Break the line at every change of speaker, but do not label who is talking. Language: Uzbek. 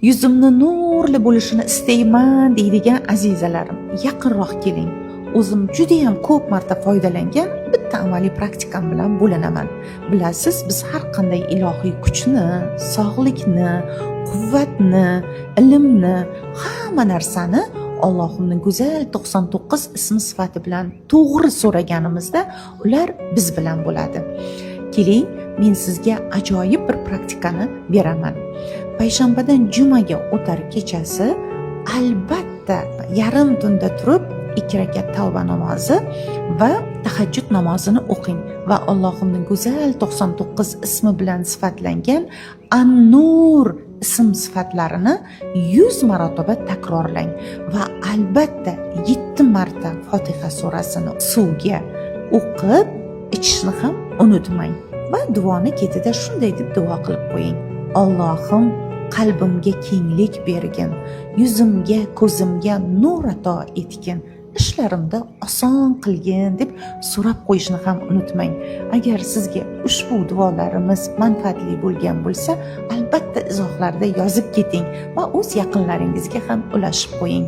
yuzimni nurli bo'lishini istayman deydigan azizalarim, yaqinroq keling. O'zim juda ham ko'p marta foydalangan bitta amaliy praktikam bilan bo'lanaman. Bilasiz, biz har qanday ilohiy kuchni, sog'likni, quvvatni, ilmni, hamma narsani Allohimning go'zal 99 ismi sifati bilan to'g'ri so'raganimizda ular biz bilan bo'ladi. Keling, men sizga ajoyib bir praktikani beraman. Payshanbadan jumaga o'tar kechasi albatta yarim tunda turib 2 rakat tavba namozi va tahajjud namozini o'qing va Allohimning go'zal 99 ismi bilan sifatlangan An-Nur ism sifatlarini 100 marotaba takrorlang va albatta 7 marta Fotiha surasini suvga o'qib ichishni ham unutmang va duoni ketida shunday deb duo qilib qo'ying. Allohim qalbimga kenglik bergin, yuzimga, ko'zimga nur ato etgin, ishlarimda oson qilgin deb so'rab qo'yishni ham unutmang. Agar sizga ushbu duolarimiz manfaatli bo'lgan bo'lsa, albatta izohlarda yozib keting va o'z yaqinlaringizga ham ulashib qo'ying.